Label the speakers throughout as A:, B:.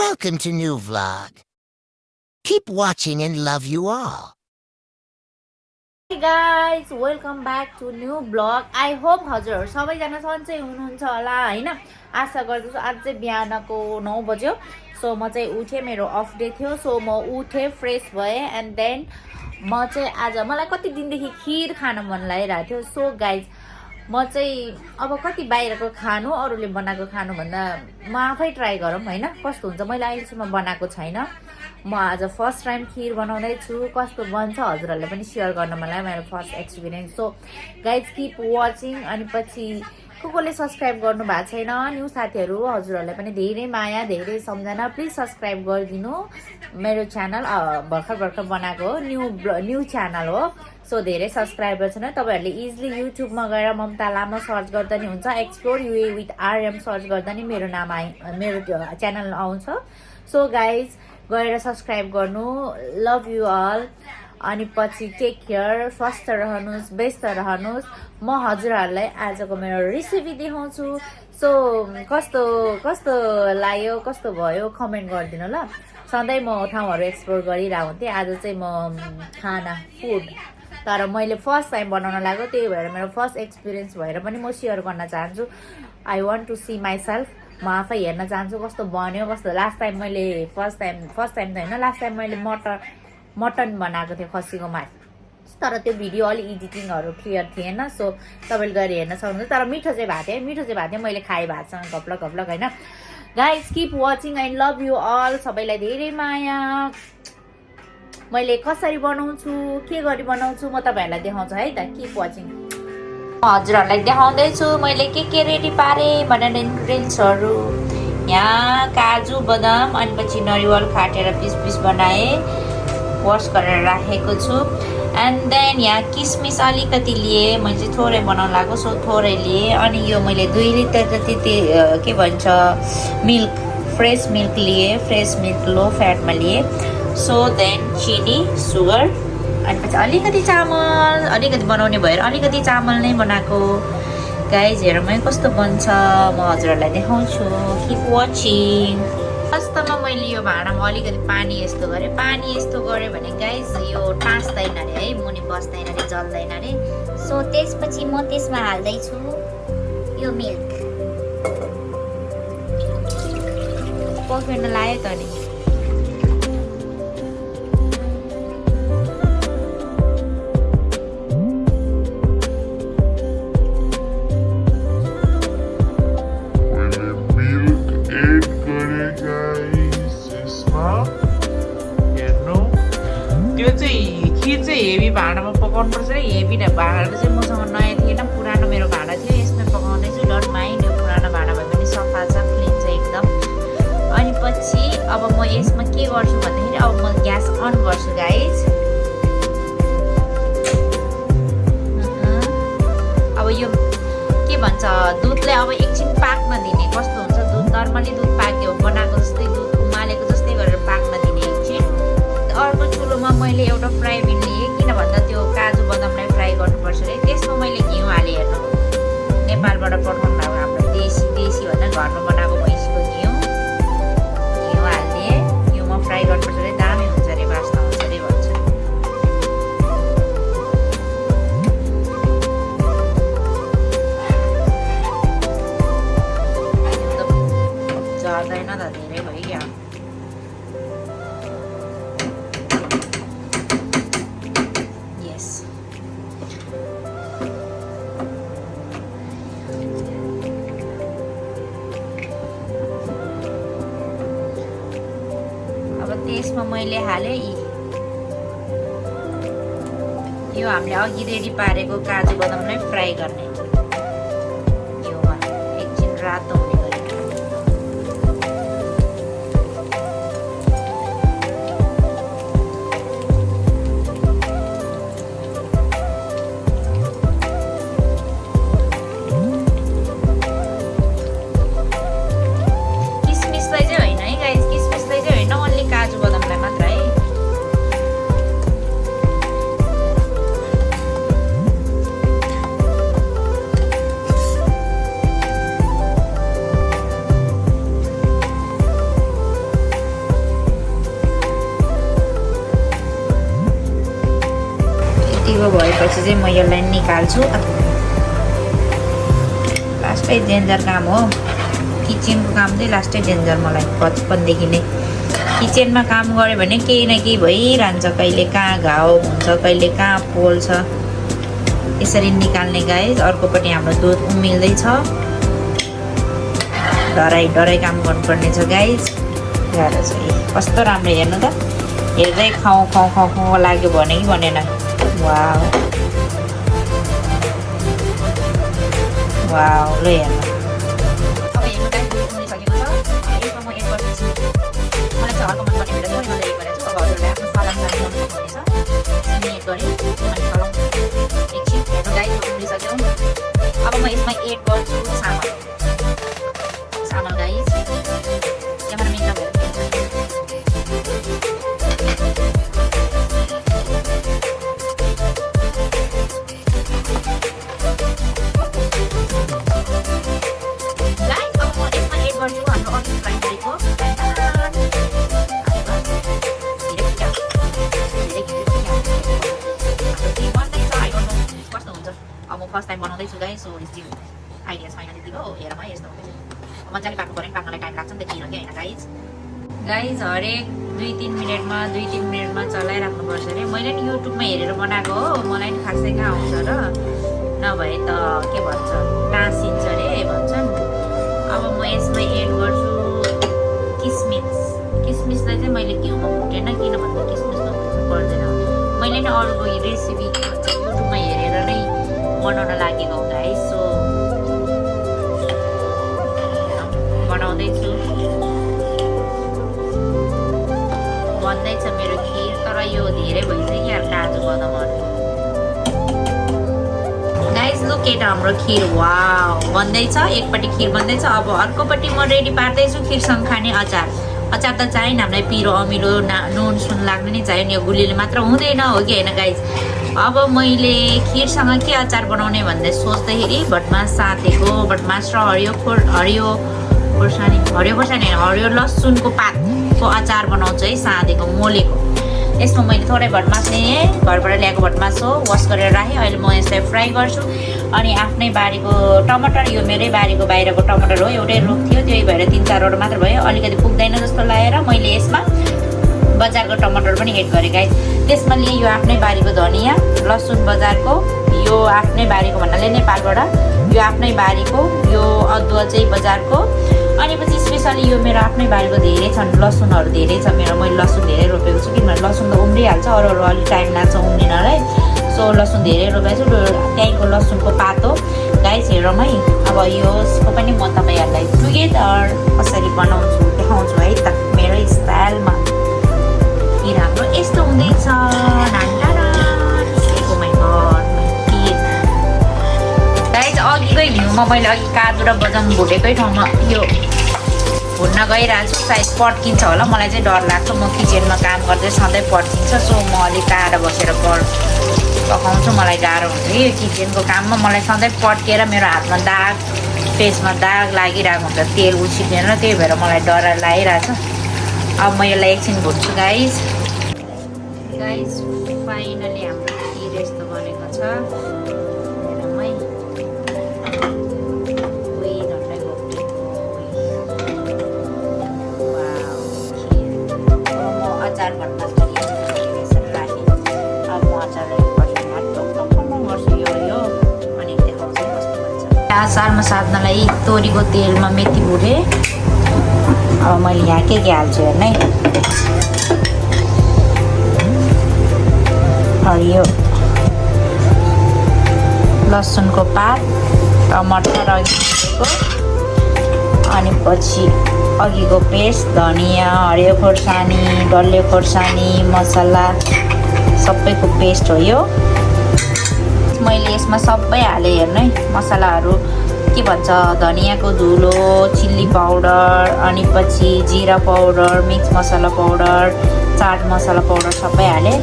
A: Welcome to new vlog. Keep watching and love you all.
B: Hey guys, welcome back to new vlog. I hope हजुरहरु सबैजना सन्चै हुनुहुन्छ होला हैन। आशा गर्दछु आज चाहिँ बिहानको 9 बज्यो। सो म चाहिँ उठे, मेरो अफ डे थियो। सो म उठे, फ्रेश भए एन्ड देन म चाहिँ आज मलाई कति दिनदेखि खीर खान मन लागिरहेको थियो। सो गाइज म चाहिँ अब कति बाहिरको खानु, अरूले बनाएको खानु भन्दा म आफै ट्राई गरौँ हैन, कस्तो हुन्छ। मैले अहिलेसम्म बनाएको छैन। म आज फर्स्ट टाइम खीर बनाउँदै छु। कस्तो बन्छ हजुरहरुलाई पनि शेयर गर्न मलाई मेरो first experience. So guys keep watching. अनि पछि कोले सब्स्क्राइब गर्नु भएको छैन, न्यू साथीहरु हजुरहरुलाई पनि धेरै माया, धेरै सम्झना, प्लिज सब्स्क्राइब गरिदिनु। मेरो च्यानल भर्खर बनाएको न्यू च्यानल हो। सो धेरै सब्स्क्राइबर छैन। तपाईहरुले इजिली युट्युबमा गएर ममता लामा सर्च गर्दा नि हुन्छ, एक्सप्लोर युए विथ आरएम सर्च गर्दा नि मेरो नाम मेरो च्यानल आउँछ। सो गाइज गएर सब्स्क्राइब गर्नु। Love you all. अनि पछि टेक केयर, स्वस्थ रहनुस्, व्यस्त रहनुस्। म हजुरहरुलाई आजको मेरो रेसिपी देखाउँछु। सो कस्तो कस्तो लाग्यो, कस्तो भयो कमेन्ट गरिदिनु ल। सधैँ म ठाउँहरु एक्सप्लोर गरिरहेको हुन्थे, आज चाहिँ म खाना फुड, तर मैले फर्स्ट टाइम बनाउन लाग्यो। त्यही भएर मेरो फर्स्ट एक्सपिरियन्स भएर पनि म शेयर गर्न चाहन्छु। I want to see myself. म आफै हेर्न चाहन्छु कस्तो बन्यो, कस्तो। लास्ट टाइम मैले फर्स्ट टाइम त हैन, लास्ट टाइम मैले मटन बनाएको थिएँ, खसीको मासु। तर त्यो भिडियो अलि एडिटिङहरु क्लियर थिएन। सो तपाईले गएर हेर्न सक्नुहुन्छ। तर मिठो चाहिँ भएको थियो, मैले खाए भातसँग गप्लक हैन। Guys keep watching and love you all. सबैलाई धेरै माया। मैले कसरी बनाउँछु, के गरी बनाउँछु म तपाईहरुलाई देखाउँछु है त। Keep watching. हजुरहरुलाई देखाउँदै छु मैले के रेडी पारे भनेर इन्ग्रेडियन्ट्सहरु। यहाँ काजु, बदाम अनि पछि नरिवल काटेर पिस बनाए, वाश गरेर राखेको छु। एन्ड देन यहाँ किसमिस अलिकति लिए, मैले चाहिँ थोरै बनाउन लाग्यो सो थोरै लिए। अनि यो मैले 2 लिटर जति के भन्छ मिल्क, फ्रेश मिल्क लिए, फ्रेश मिल्क लो फ्याटमा लिए। सो देन चिनी, सुगर, अनि पछि अलिकति चामल, अलिकति बनाउने भएर अलिकति चामल नै बनाएको। गाइज हेरौँ है कस्तो बन्छ, म हजुरहरुलाई देखाउँछु। Keep watching. वास्तवमा मैले यो भाँडामा अलिकति पानी यस्तो गरेँ भने गाइज यो टाँस्दैन अरे है, मुनि बस्दैन अरे, जल्दैन अरे। सो त्यसपछि म त्यसमा हाल्दैछु यो मिल्क। पक्रिन लाग्यो त नि। खीर चाहिँ हेभी भाँडामा पकाउनु पर्छ। हेभी भाँडा चाहिँ मसँग नयाँ थिएन, पुरानो मेरो भाँडा थियो, यसमा पकाउँदैछु। डोन्ट माइन्ड, यो पुरानो भाँडा भए पनि सफा छ, क्लिन छ एकदम। अनि पछि अब म यसमा के गर्छु भन्दाखेरि अब म ग्यास अन गर्छु गाइज। अब यो के भन्छ दुधलाई अब एकछिन पाक्न दिने। कस्तो हुन्छ दुध, नर्मली दुध पाक्यो बनाएको जस्तै, दुध उमालेको जस्तै गरेर पाक्न दिने एकछिन। अर्को चुलोमा मैले एउटा फ्राई प्यान लिएँ, किन भन्दा त्यो काजु बदामलाई फ्राई गर्नुपर्छ अरे। त्यसमा मैले घिउ हालेँ। हेर्नु, नेपालबाट पठाउनु भएको हाम्रो देशी भन्दा घरमा बनाएको भैँसीको घिउ हालिदिएँ। घिउमा फ्राई गर्नुपर्छ अरे, दामी हुन्छ अरे, वास्ता हुन्छ अरे भन्छ। जर्दैन त, धेरै भइगयो। त्यसमा मैले हाले यो हामीले अघि रेडी पारेको काजु बदामलाई फ्राई गर्ने। घिउमा एकछिन रातो हुने गरी। किसमिसलाई चाहिँ होइन है गाइस, किसमिसलाई चाहिँ होइन, ओन्ली काजु बदामलाई मात्र है। रेडीको भएपछि चाहिँ म यसलाई निकाल्छु। लास्टै डेन्जर काम हो किचनको काम चाहिँ, लास्टै डेन्जर मलाई बचपनदेखि नै। किचनमा काम गऱ्यो भने केही न केही भइरहन्छ, कहिले कहाँ घाउ हुन्छ, कहिले कहाँ पोल्छ। यसरी निकाल्ने गाइज। अर्कोपट्टि हाम्रो दुध उमिल्दैछ, डराइ काम गर्नुपर्ने छ गाइज। हेर चाहिँ कस्तो राम्रो, हेर्नु त, हेर्दै खाउँ खाउँ खाउँ खाउँ लाग्यो भने कि भनेन। वाउ वाउ, ल हेर्नु। अब हेर्नु गाइज, दुध उम्लिसकेको छ। यसमा म एड गर्छु, मलाई चाहिँ हल्का मन पर्ने भएर चाहिँ मैले एड गरेको छु। अब हजुरले आफ्नो स्वाद अनुसार मिलाउनु सक्नुहुनेछ। चिनी एड गरेँ अनि चलाउँ एकछिन। हेर्नु गाइज, दुध उम्लिसक्यो। अब म यसमा एड गर्छु चामल। चामल गाइज, क्यामेरा मिल्छ भयो। फर्स्ट टाइम बनाउँदैछु गाइस, सो यस्तो आइडिया छैन त्यति हो। हेर म यस्तो हुँदैछ, मजाले पाक्नु पऱ्यो नि, पाक्नलाई टाइम लाग्छ नि त, किन कि होइन गाइस। गाइस हरेक 2-3 मिनटमा चलाइराख्नुपर्छ अरे। मैले नि युट्युबमा हेरेर बनाएको हो, मलाई नि खासै कहाँ आउँछ र, नभए त के भन्छ टाँसिन्छ अरे भन्छन्। अब म यसमा एड गर्छु किसमिसलाई चाहिँ मैले घिउमा भुटेन, किन भन्दा किसमिसमा भुट्नु पर्दैन। मैले नि अरूको रेसिपी युट्युबमा हेरेर नै बनाउन लागेको हो गाइस, सो बनाउँदैछु। बन्दैछ मेरो खिर, तर यो धेरै भइसक्यो यार काजु बदामहरू। गाइस लुक एट हाम्रो खिर, वाउ बन्दैछ। एकपट्टि खिर बन्दैछ, अब अर्कोपट्टि म रेडी पार्दैछु खिरसँग खाने अचार। अचार त चाहियो नि हामीलाई, पिरो अमिलो नुन सुन लाग्ने नै चाहियो नि, यो गुलियोले मात्र हुँदैन हो कि होइन गाइस। अब मैले खिरसँग के अचार बनाउने भन्दै सोच्दाखेरि भटमास साथेको, भटमास र हरियो लसुनको पातको अचार बनाउँछु है, साँधेको मोलेको। यसमा मैले थोरै भटमास लिएँ, घरबाट ल्याएको भटमास हो, वास गरेर राखेँ। अहिले म यसलाई फ्राई गर्छु। अनि आफ्नै बारीको टमाटर, यो मेरै बारीको बाहिरको टमाटर हो, एउटै रुख थियो, त्यही भएर 3-4वटा मात्र भयो, अलिकति पुग्दैन जस्तो लागेर मैले यसमा बजारको टमाटर पनि एड गरेँ गाइस। त्यसमा लिए यो आफ्नै बारीको धनियाँ, लसुन बजारको, यो आफ्नै बारीको भन्नाले नेपालबाट, यो आफ्नै बारीको, यो अदुवा चाहिँ बजारको, अनि पछि स्पेसली यो मेरो आफ्नै बारीको धेरै छन्, लसुनहरू धेरै छ मेरो, मैले लसुन धेरै रोपेको छु, किनभने लसुन त उम्रिहाल्छ, अरू अलिक टाइम लाग्छ उम्रिनलाई, सो लसुन धेरै रोपेको छु। त्यहीँको लसुनको पात हो गाइस, हेरौँ है। अब यसको पनि म तपाईँहरूलाई टुगेदर कसरी बनाउँछु देखाउँछु है त, मेरो स्टाइलमा। खिर हाम्रो यस्तो हुँदैछ, गाइस। अघिकै घिउमा मैले अघि काजु र बदाम भुटेकै ठाउँमा यो भुट्न गइरहेको छु, सायद पड्किन्छ होला, मलाई चाहिँ डर लाग्छ। म किचनमा काम गर्दै सधैँ पड्किन्छ, सो म अलिक टाढा बसेर पकाउँछु, मलाई गाह्रो हुन्छ कि यो किचनको काममा। मलाई सधैँ पड्केर मेरो हातमा दाग, फेसमा दाग लागिरहेको हुन्छ तेल उछिनेर, त्यही भएर मलाई डर लागिरहेछ। अब म यसलाई एकछिन भुट्छु गाइस। फाइनली हाम्रो खिर यस्तो बनेको छ। अचारमा साध्नलाई तोरीको तेलमा मेथी भुटेँ। अब मैले यहाँ के हाल्छु हेर्नु है, हरियो लसुनको पात, टमाटर अघि भुटेको, अनि पछि अघिको पेस्ट, धनियाँ, हरियो खोर्सानी, डल्ले खोर्सानी, मसला सबैको पेस्ट हो यो। मैले यसमा सबै हालेँ हेर्नु है, मसलाहरू के भन्छ, धनियाँको धुलो, चिल्ली पाउडर, अनि पछि जिरा पाउडर, मिक्स मसला पाउडर, चाट मसला पाउडर सबै हालेँ।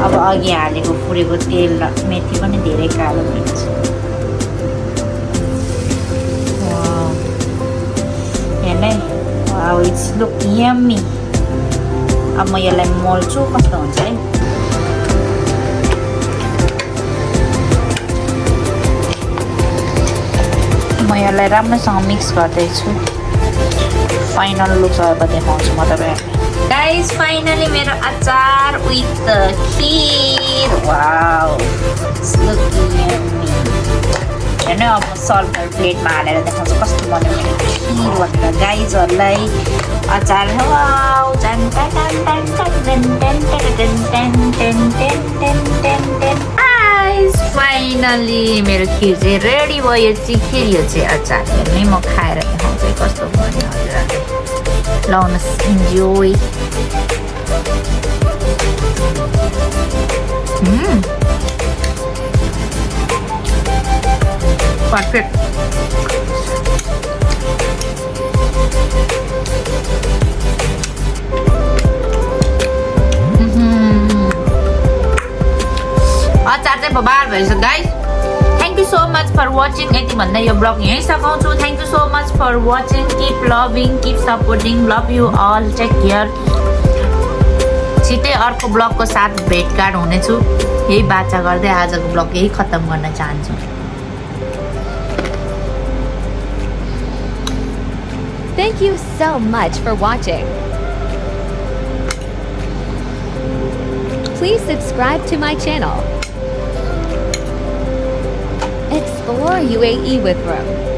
B: अब अघि हालेको फुरेको तेल र मेथी पनि धेरै कालो भएको छ। हेर्नु है, वाउ इट्स लुक यम्मी। अब म यसलाई मोल्छु, कस्तो हुन्छ है। म यसलाई राम्रोसँग मिक्स गर्दैछु फाइनल लुक अब देखाउँछु म तपाईँहरूलाई गाइस फाइनली मेरो अचार विथ खीर वाउ हेर्नु अब सर्भर प्लेटमा हालेर देखाउँछु कस्तो बन्यो मेरो खीर भनेर गाइजहरूलाई अचार वाउ फाइनली मेरो खीर चाहिँ रेडी भयो यो चाहिँ खीर यो चाहिँ अचार हेर्नै म खाएर देखाउँछु कस्तो बन्यो हजुर लाउनुहोस् इन्जोय पर्फेक्ट अचार चाहिँ बबाल भएछ guys thank you so much for watching यति भन्दा यो ब्लग यहीँ सघाउँछु thank you so much for watching keep loving keep supporting love you all take care छिट्टै अर्को ब्लगको साथ भेटघाट हुनेछु यही बाचा गर्दै आजको ब्लग यही खत्तम गर्न चाहन्छु
C: Thank you so much for watching. Please subscribe to my channel. Explore UAE with Ro.